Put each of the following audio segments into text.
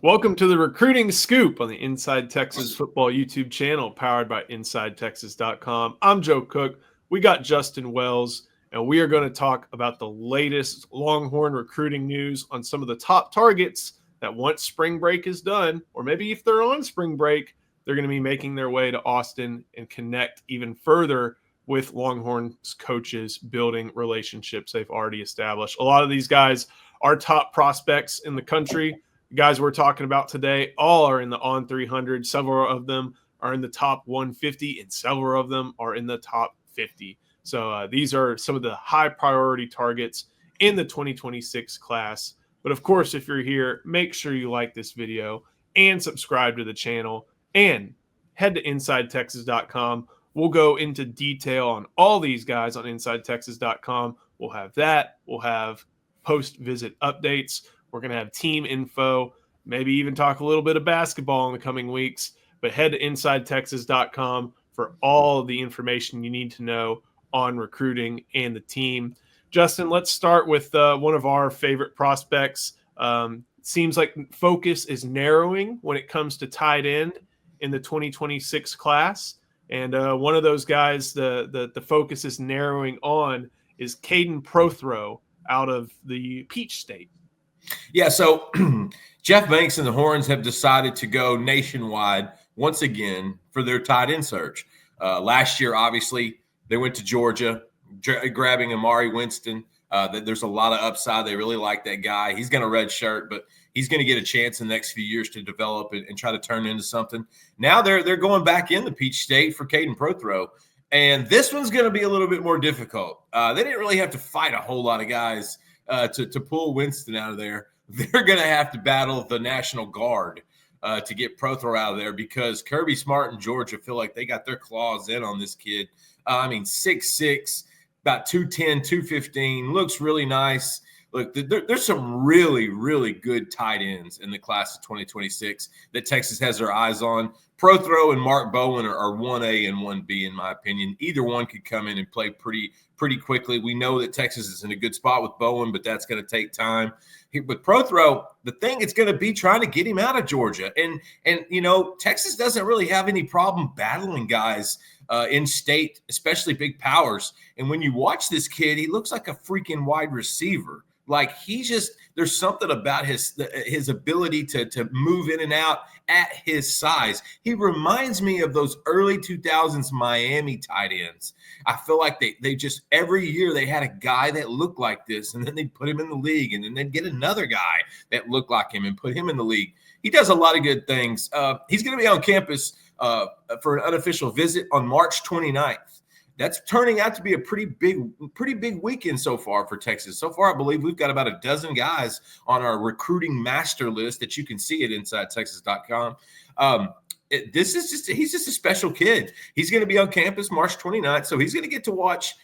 Welcome to the Recruiting Scoop on the Inside Texas Football YouTube channel, powered by InsideTexas.com. I'm Joe Cook. We got Justin Wells, and we are going to talk about the latest Longhorn recruiting news on some of the top targets that once spring break is done, or maybe if they're on spring break, they're going to be making their way to Austin and connect even further with Longhorns coaches, building relationships they've already established. A lot of these guys are top prospects in the country. The guys we're talking about today all are in the on 300. Several of them are in the top 150, and several of them are in the top 50. So these are some of the high priority targets in the 2026 class. But of course, if you're here, make sure you like this video and subscribe to the channel and head to InsideTexas.com. We'll go into detail on all these guys on InsideTexas.com. We'll have that. We'll have post-visit updates. We're going to have team info, maybe even talk a little bit of basketball in the coming weeks. But head to InsideTexas.com for all of the information you need to know on recruiting and the team. Justin, let's start with one of our favorite prospects. Seems like focus is narrowing when it comes to tight end in the 2026 class. And one of those guys the focus is narrowing on is Kaiden Prothro out of the Peach State. Yeah, so Jeff Banks and the Horns have decided to go nationwide once again for their tight end search. Last year, obviously, they went to Georgia, grabbing Amari Winston. There's a lot of upside. They really like that guy. He's going to redshirt, but he's going to get a chance in the next few years to develop and try to turn into something. Now they're going back in the Peach State for Kaiden Prothro, and this one's going to be a little bit more difficult. They didn't really have to fight a whole lot of guys to pull Winston out of there. They're going to have to battle the National Guard to get Prothro out of there, because Kirby Smart and Georgia feel like they got their claws in on this kid. 6'6", about 210, 215, looks really nice. Look, there's some really, really good tight ends in the class of 2026 that Texas has their eyes on. Prothro and Mark Bowen are 1A and 1B, in my opinion. Either one could come in and play pretty quickly. We know that Texas is in a good spot with Bowen, but that's going to take time. With Prothro, the thing is going to be trying to get him out of Georgia. And Texas doesn't really have any problem battling guys in state, especially big powers. And when you watch this kid, he looks like a freaking wide receiver. Like, there's something about his ability to move in and out at his size. He reminds me of those early 2000s Miami tight ends. I feel like they just every year they had a guy that looked like this, and then they'd put him in the league, and then they'd get another guy that looked like him and put him in the league. He does a lot of good things. He's going to be on campus for an unofficial visit on March 29th. That's turning out to be a pretty big weekend so far for Texas. So far, I believe we've got about a dozen guys on our recruiting master list that you can see at InsideTexas.com. He's just a special kid. He's going to be on campus March 29th, so he's going to get to watch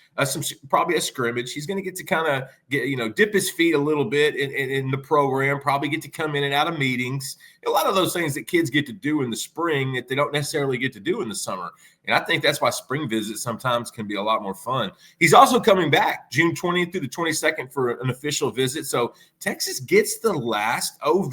probably a scrimmage. He's going to get to kind of dip his feet a little bit in the program, probably get to come in and out of meetings. A lot of those things that kids get to do in the spring that they don't necessarily get to do in the summer. And I think that's why spring visits sometimes can be a lot more fun. He's also coming back June 20th through the 22nd for an official visit. So Texas gets the last OV,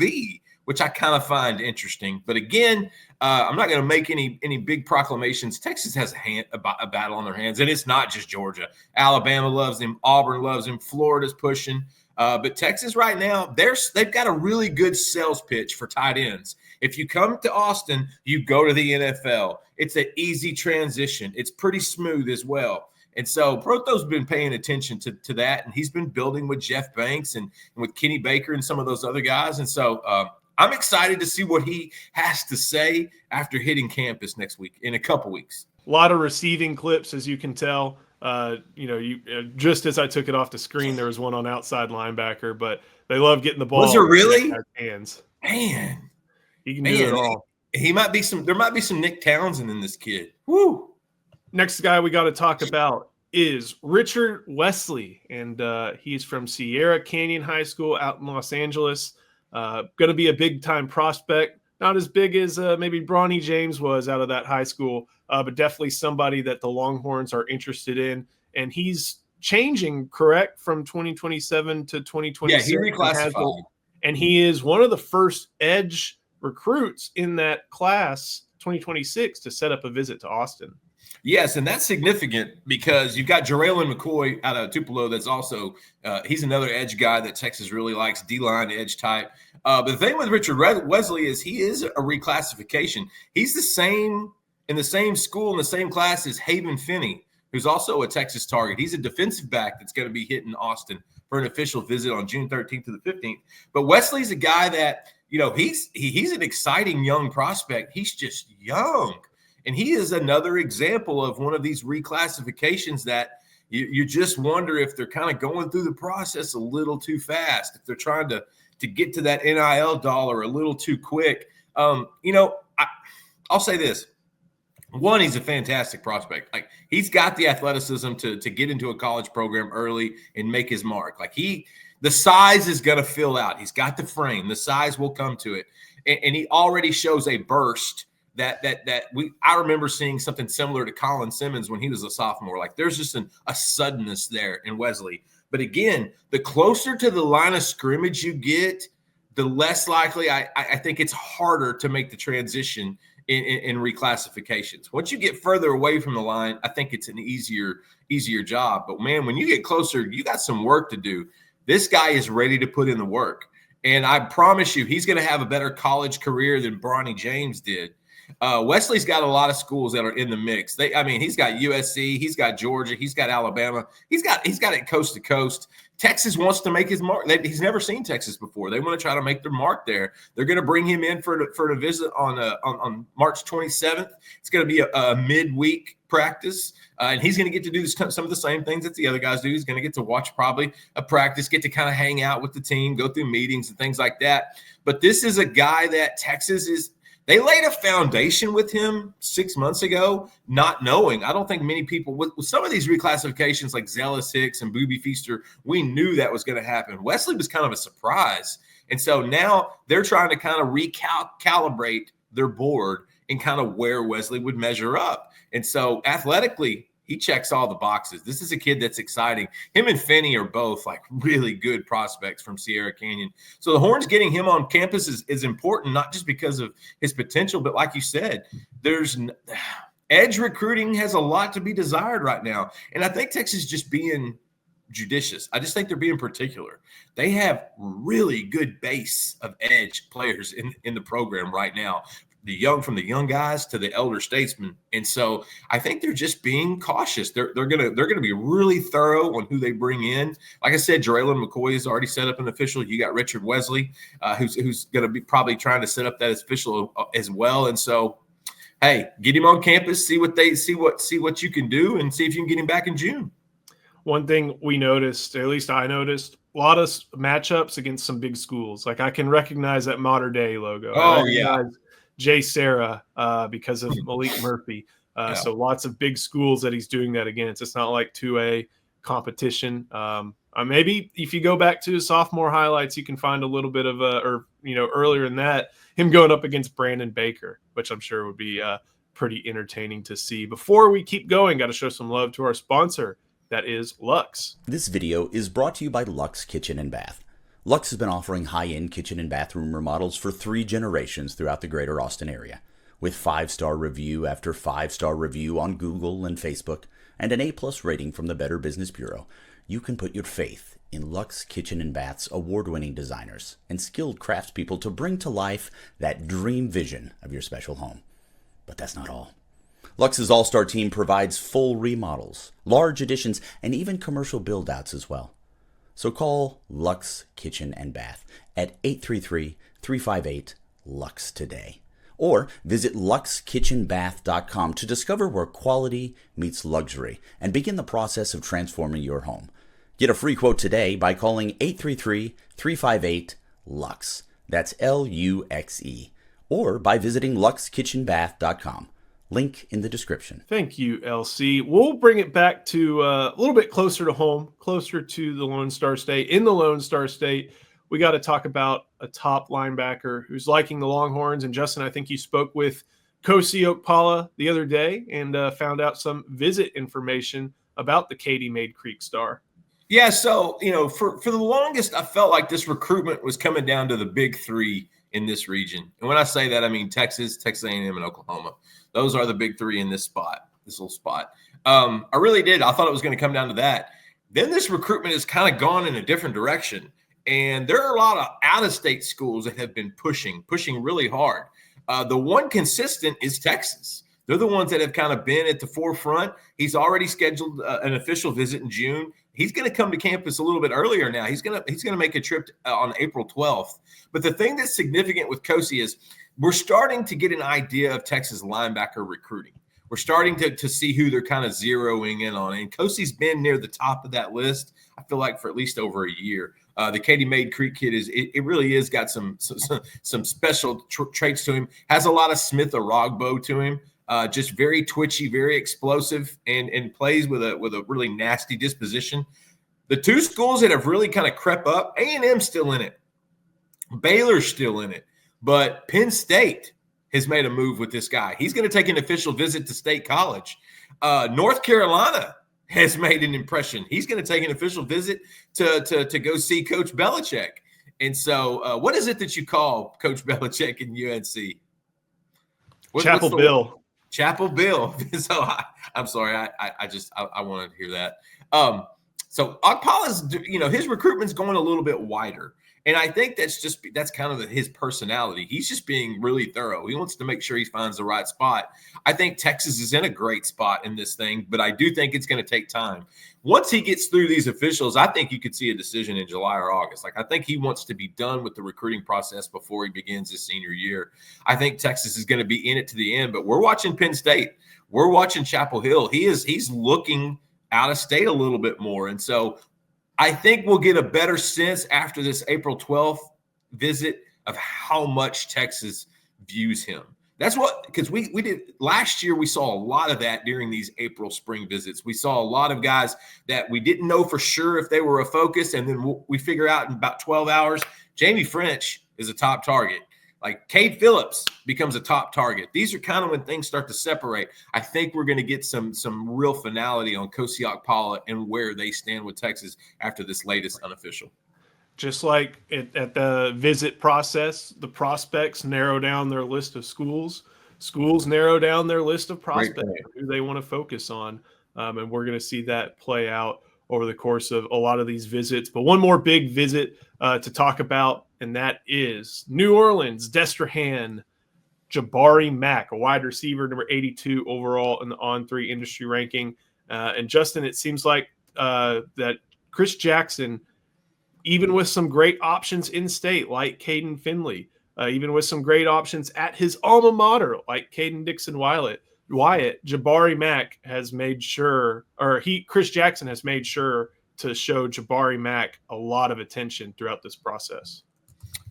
which I kind of find interesting. But again, I'm not going to make any big proclamations. Texas has a battle on their hands, and it's not just Georgia. Alabama loves him. Auburn loves him. Florida's pushing. But Texas right now, they've got a really good sales pitch for tight ends. If you come to Austin, you go to the NFL. It's an easy transition. It's pretty smooth as well. And so Prothro's been paying attention to that, and he's been building with Jeff Banks and with Kenny Baker and some of those other guys. And so I'm excited to see what he has to say after hitting campus next week, in a couple weeks. A lot of receiving clips, as you can tell. Just as I took it off the screen, there was one on outside linebacker, but they love getting the ball. Was there really? In their hands. Man, he can do it all. There might be some Nick Townsend in this kid. Woo. Next guy we got to talk about is Richard Wesley, and he's from Sierra Canyon High School out in Los Angeles. Going to be a big-time prospect. Not as big as maybe Bronny James was out of that high school, but definitely somebody that the Longhorns are interested in. And he's changing, correct, from 2027 to 2026. Yeah, he reclassified. And he is one of the first edge recruits in that class 2026 to set up a visit to Austin. Yes, and that's significant because you've got Jarrell McCoy out of Tupelo. That's also he's another edge guy that Texas really likes, D-line edge type. But the thing with Richard Wesley is he is a reclassification. He's the same in the same school in the same class as Haven Finney, who's also a Texas target. He's a defensive back that's going to be hitting Austin for an official visit on June 13th to the 15th. But Wesley's a guy that, he's an exciting young prospect. He's just young. And he is another example of one of these reclassifications that you just wonder if they're kind of going through the process a little too fast, if they're trying to get to that NIL dollar a little too quick. I'll say this. One, he's a fantastic prospect. Like, he's got the athleticism to get into a college program early and make his mark. Like, the size is going to fill out. He's got the frame. The size will come to it. And he already shows a burst I remember seeing something similar to Colin Simmons when he was a sophomore. Like, there's just a suddenness there in Wesley. But again, the closer to the line of scrimmage you get, the less likely I think it's harder to make the transition in reclassifications. Once you get further away from the line, I think it's an easier job. But man, when you get closer, you got some work to do. This guy is ready to put in the work. And I promise you, he's going to have a better college career than Bronny James did. Wesley's got a lot of schools that are in the mix. He's got USC, he's got Georgia, he's got Alabama, he's got it coast to coast. Texas wants to make his mark. He's never seen Texas before. They want to try to make their mark there. They're going to bring him in for a visit on March 27th. It's going to be a midweek practice, and he's going to get to do some of the same things that the other guys do. He's going to get to watch probably a practice, get to kind of hang out with the team, go through meetings and things like that. But this is a guy that Texas is. They laid a foundation with him 6 months ago, not knowing. I don't think many people with some of these reclassifications like Zealous Hicks and Booby Feaster, we knew that was going to happen. Wesley was kind of a surprise. And so now they're trying to kind of recalibrate their board and kind of where Wesley would measure up. And so athletically, he checks all the boxes. This is a kid that's exciting. Him and Finney are both like really good prospects from Sierra Canyon. So the Horns getting him on campus is important, not just because of his potential, but like you said, there's edge recruiting has a lot to be desired right now. And I think Texas is just being judicious. I just think they're being particular. They have really good base of edge players in the program right now. From the young guys to the elder statesmen. And so I think they're just being cautious. They're gonna be really thorough on who they bring in. Like I said, Jarrell McCoy has already set up an official. You got Richard Wesley, who's gonna be probably trying to set up that official as well. And so, hey, get him on campus, see what you can do, and see if you can get him back in June. One thing we noticed, at least I noticed, a lot of matchups against some big schools. Like, I can recognize that Mater Dei logo. Oh, yeah. Jay Sarah because of Malik Murphy. So lots of big schools that he's doing that against. It's not like 2A competition. Maybe if you go back to his sophomore highlights, you can find a little bit of earlier in that, him going up against Brandon Baker, which I'm sure would be pretty entertaining to see. Before we keep going, got to show some love to our sponsor. That is Luxe. This video is brought to you by Luxe Kitchen and Bath. Luxe has been offering high-end kitchen and bathroom remodels for 3 generations throughout the greater Austin area. With 5-star review after 5-star review on Google and Facebook, and an A+ rating from the Better Business Bureau, you can put your faith in Luxe Kitchen and Bath's award-winning designers and skilled craftspeople to bring to life that dream vision of your special home. But that's not all. Luxe's all-star team provides full remodels, large additions, and even commercial build-outs as well. So call Luxe Kitchen and Bath at 833-358-LUXE today. Or visit luxekitchenbath.com to discover where quality meets luxury and begin the process of transforming your home. Get a free quote today by calling 833-358-LUXE. That's L-U-X-E. Or by visiting luxekitchenbath.com. Link in the description. Thank you, LC. We'll bring it back to a little bit closer to home, closer to the Lone Star State. In the Lone Star State, we got to talk about a top linebacker who's liking the Longhorns. And Justin, I think you spoke with Kosi Okpala the other day and found out some visit information about the Katy Made Creek Star. Yeah, so, for the longest, I felt like this recruitment was coming down to the big three in this region. And when I say that, I mean Texas, Texas A&M, and Oklahoma. Those are the big three in this little spot. I really did. I thought it was going to come down to that. Then this recruitment has kind of gone in a different direction. And there are a lot of out-of-state schools that have been pushing really hard. The one consistent is Texas. They're the ones that have kind of been at the forefront. He's already scheduled an official visit in June. He's going to come to campus a little bit earlier now. He's going to make a trip on April 12th. But the thing that's significant with Kosi is we're starting to get an idea of Texas linebacker recruiting. We're starting to see who they're kind of zeroing in on. And Kosi's been near the top of that list, I feel like, for at least over a year. The Katy Maid Creek kid it really is got some special traits to him. Has a lot of Smith Arogbo to him. Just very twitchy, very explosive, and plays with a really nasty disposition. The two schools that have really kind of crept up, A&M's still in it. Baylor's still in it. But Penn State has made a move with this guy. He's going to take an official visit to State College. North Carolina has made an impression. He's going to take an official visit to go see Coach Belichick. And so what is it that you call Coach Belichick in UNC? Chapel Bill. Chapel Bill. So I'm sorry. I wanted to hear that. So Okpala's, his recruitment's going a little bit wider. And I think that's kind of his personality. He's just being really thorough. He wants to make sure he finds the right spot. I think Texas is in a great spot in this thing, but I do think it's going to take time. Once he gets through these officials, I think you could see a decision in July or August. I think he wants to be done with the recruiting process before he begins his senior year. I think Texas is going to be in it to the end, but we're watching Penn State. We're watching Chapel Hill. He's looking out of state a little bit more. And so I think we'll get a better sense after this April 12th visit of how much Texas views him. That's because we did last year. We saw a lot of that during these April spring visits. We saw a lot of guys that we didn't know for sure if they were a focus. And then we figure out in about 12 hours, Jamie French is a top target. Like Cade Phillips becomes a top target. These are kind of when things start to separate. I think we're going to get some real finality on Kosi Okpala and where they stand with Texas after this latest unofficial. Just like at the visit process, the prospects narrow down their list of schools. Schools narrow down their list of prospects who they want to focus on. And we're going to see that play out over the course of a lot of these visits. But one more big visit to talk about, and that is New Orleans, Destrehan, Jabari Mack, a wide receiver, number 82 overall in the On3 industry ranking. And Justin, it seems like that Chris Jackson, even with some great options in state like Caden Finley, even with some great options at his alma mater like Caden Dixon Wyatt, Jabari Mack has made sure, Chris Jackson has made sure to show Jabari Mack a lot of attention throughout this process.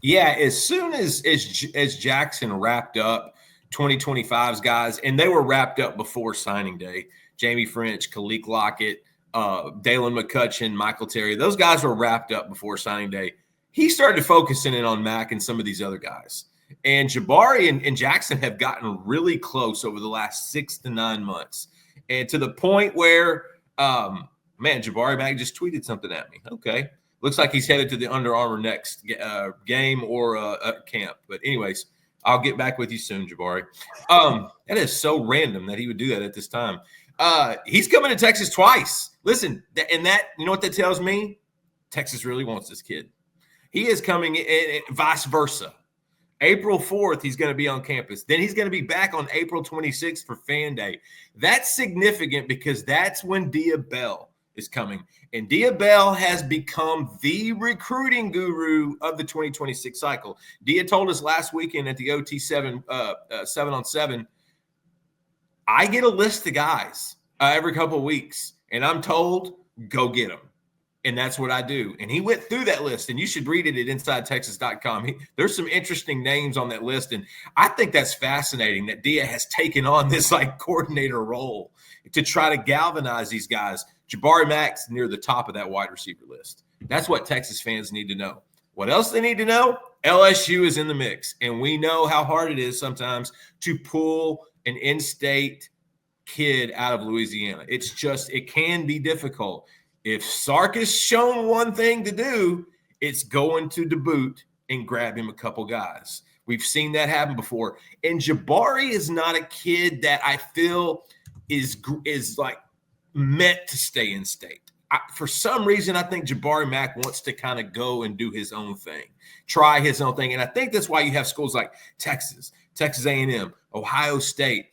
Yeah, as soon as Jackson wrapped up 2025's guys, and they were wrapped up before signing day, Jamie French, Kalik Lockett, Dalen McCutcheon, Michael Terry, those guys were wrapped up before signing day. He started focusing in on Mack and some of these other guys. And Jabari and Jackson have gotten really close over the last 6 to 9 months. And to the point where, Jabari Mack just tweeted something at me. Okay. Looks like he's headed to the Under Armour next game or camp. But anyways, I'll get back with you soon, Jabari. That is so random that he would do that at this time. He's coming to Texas twice. Listen, and that, you know what that tells me? Texas really wants this kid. He is coming in, vice versa. April 4th, he's going to be on campus. Then he's going to be back on April 26th for Fan Day. That's significant because that's when Dia Bell is coming. And Dia Bell has become the recruiting guru of the 2026 cycle. Dia told us last weekend at the OT7 7-on-7, I get a list of guys every couple of weeks, and I'm told, go get them. And that's what I do. And he went through that list, and you should read it at InsideTexas.com. There's some interesting names on that list, and I think that's fascinating that Dia has taken on this coordinator role to try to galvanize these guys. Jabari Mack's near the top of that wide receiver list. That's what Texas fans need to know. What else they need to know? LSU is in the mix, and we know how hard it is sometimes to pull an in-state kid out of Louisiana. It can be difficult. If Sark is shown one thing to do, it's going to debut and grab him a couple guys. We've seen that happen before. And Jabari is not a kid that I feel is like meant to stay in state. For some reason, I think Jabari Mack wants to kind of go and do his own thing, try his own thing. And I think that's why you have schools like Texas A&M, Ohio State,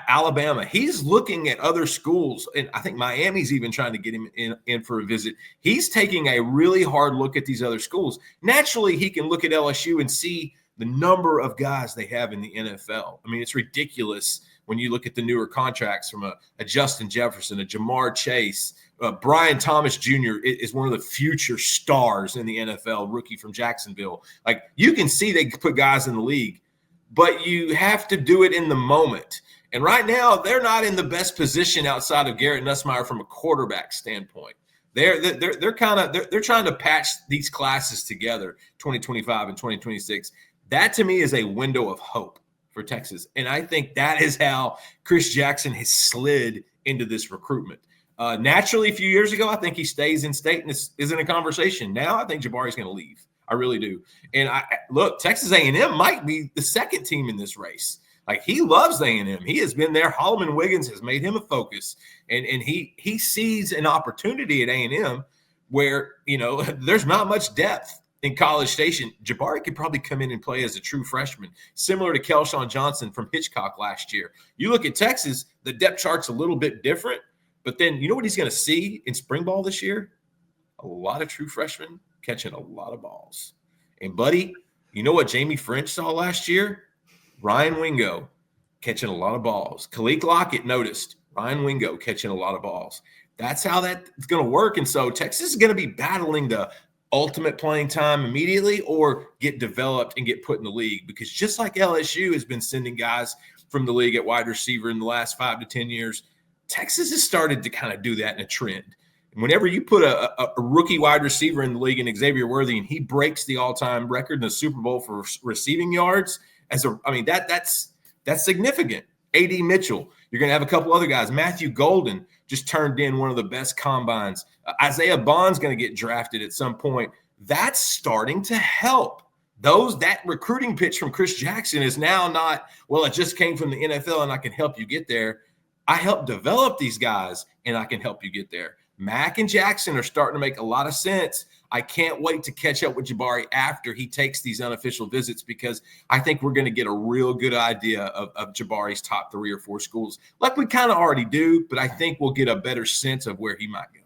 Alabama. He's looking at other schools, and I think Miami's even trying to get him in for a visit. He's taking a really hard look at these other schools. Naturally, he can look at LSU and see the number of guys they have in the NFL. I mean, it's ridiculous when you look at the newer contracts from a Justin Jefferson, a Jamar Chase. Brian Thomas Jr. is one of the future stars in the NFL, rookie from Jacksonville. Like, you can see they put guys in the league, but you have to do it in the moment. And right now, they're not in the best position outside of Garrett Nussmeier from a quarterback standpoint. They're trying to patch these classes together, 2025 and 2026. That to me is a window of hope for Texas. And I think that is how Chris Jackson has slid into this recruitment. Naturally, a few years ago, I think he stays in state and this isn't a conversation. Now I think Jabari's going to leave. I really do. And look, Texas A&M might be the second team in this race. Like, he loves A&M. He has been there. Holloman Wiggins has made him a focus. And he sees an opportunity at A&M where, there's not much depth in College Station. Jabari could probably come in and play as a true freshman, similar to Kelshawn Johnson from Hitchcock last year. You look at Texas, the depth chart's a little bit different. But then you know what he's going to see in spring ball this year? A lot of true freshmen catching a lot of balls. And, buddy, you know what Jamie French saw last year? Ryan Wingo catching a lot of balls. Kalik Lockett noticed Ryan Wingo catching a lot of balls. That's how that's going to work. And so Texas is going to be battling the ultimate playing time immediately or get developed and get put in the league, because just like LSU has been sending guys from the league at wide receiver in the last 5 to 10 years, Texas has started to kind of do that in a trend. And whenever you put a rookie wide receiver in the league in Xavier Worthy and he breaks the all-time record in the Super Bowl for receiving yards, that's significant. A.D. Mitchell, you're going to have a couple other guys. Matthew Golden just turned in one of the best combines. Isaiah Bond's going to get drafted at some point. That's starting to help. That recruiting pitch from Chris Jackson is now not, well, it just came from the NFL and I can help you get there. I helped develop these guys, and I can help you get there. Mack and Jackson are starting to make a lot of sense. I can't wait to catch up with Jabari after he takes these unofficial visits, because I think we're going to get a real good idea of Jabari's top 3 or 4 schools, like we kind of already do, but I think we'll get a better sense of where he might go.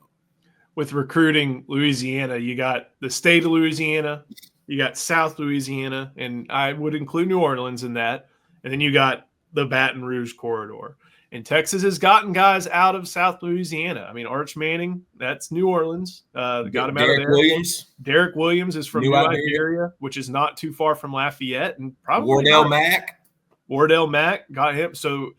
With recruiting Louisiana, you got the state of Louisiana, you got South Louisiana, and I would include New Orleans in that, and then you got the Baton Rouge corridor. And Texas has gotten guys out of South Louisiana. I mean, Arch Manning, that's New Orleans. Got him out of there. Derek Williams is from New Iberia, which is not too far from Lafayette. And probably Wardell Mack got him. So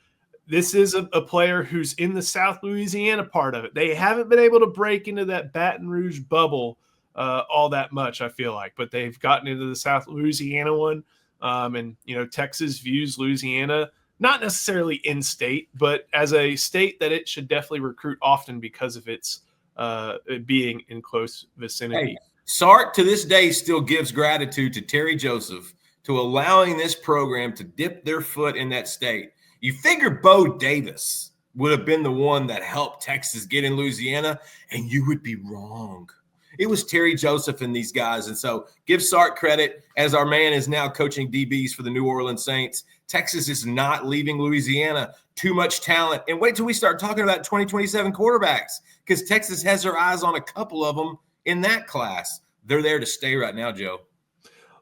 this is a player who's in the South Louisiana part of it. They haven't been able to break into that Baton Rouge bubble all that much, I feel like. But they've gotten into the South Louisiana one. And, Texas views Louisiana not necessarily in state, but as a state that it should definitely recruit often because of its being in close vicinity. Hey, Sark to this day still gives gratitude to Terry Joseph to allowing this program to dip their foot in that state. You figure Bo Davis would have been the one that helped Texas get in Louisiana, and you would be wrong. It was Terry Joseph and these guys. And so give Sark credit, as our man is now coaching DBs for the New Orleans Saints. Texas is not leaving Louisiana. Too much talent. And wait till we start talking about 2027 quarterbacks, because Texas has their eyes on a couple of them in that class. They're there to stay right now, Joe.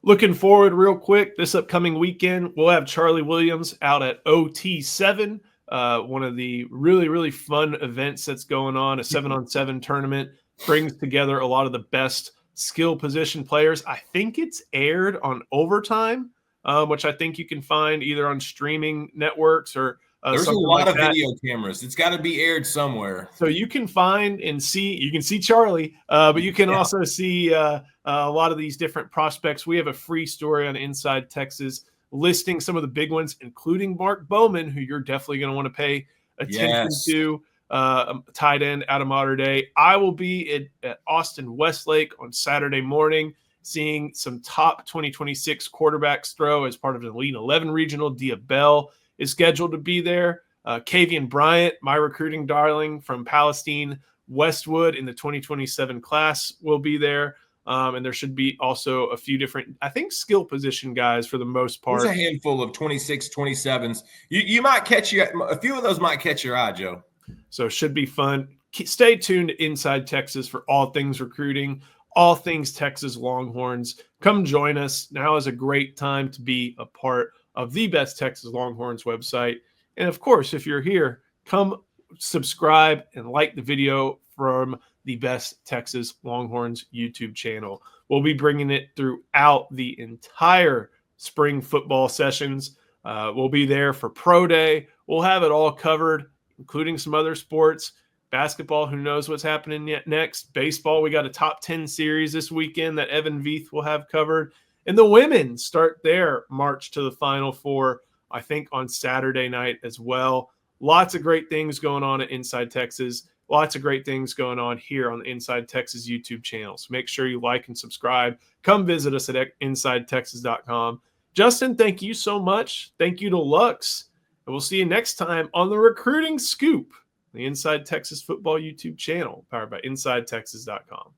Looking forward real quick, this upcoming weekend, we'll have Charlie Williams out at OT7, one of the really, really fun events that's going on, a 7-on-7 tournament. Brings together a lot of the best skill position players. I think it's aired on Overtime, which I think you can find either on streaming networks or there's a lot of video cameras. It's got to be aired somewhere. So you can find and see. You can see Charlie, but you can also see a lot of these different prospects. We have a free story on Inside Texas listing some of the big ones, including Mark Bowman, who you're definitely going to want to pay attention to. tight end out of Mater Dei. I will be at Austin Westlake on Saturday morning, seeing some top 2026 quarterbacks throw as part of the Elite 11 regional. Dia Bell is scheduled to be there. Kavian Bryant, my recruiting darling from Palestine Westwood in the 2027 class, will be there. And there should be also a few different, I think, skill position guys for the most part. There's a handful of 26, 27s. You might catch a few of those might catch your eye, Joe. So it should be fun. Stay tuned to Inside Texas for all things recruiting, all things Texas Longhorns. Come join us. Now is a great time to be a part of the best Texas Longhorns website. And of course, if you're here, come subscribe and like the video from the best Texas Longhorns YouTube channel. We'll be bringing it throughout the entire spring football sessions. We'll be there for Pro Day. We'll have it all covered, including some other sports. Basketball, who knows what's happening yet next. Baseball, we got a top 10 series this weekend that Evan Veith will have covered. And the women start their march to the Final Four, I think, on Saturday night as well. Lots of great things going on at Inside Texas. Lots of great things going on here on the Inside Texas YouTube channel. So make sure you like and subscribe. Come visit us at InsideTexas.com. Justin, thank you so much. Thank you to Luxe. And we'll see you next time on the Recruiting Scoop, the Inside Texas Football YouTube channel, powered by InsideTexas.com.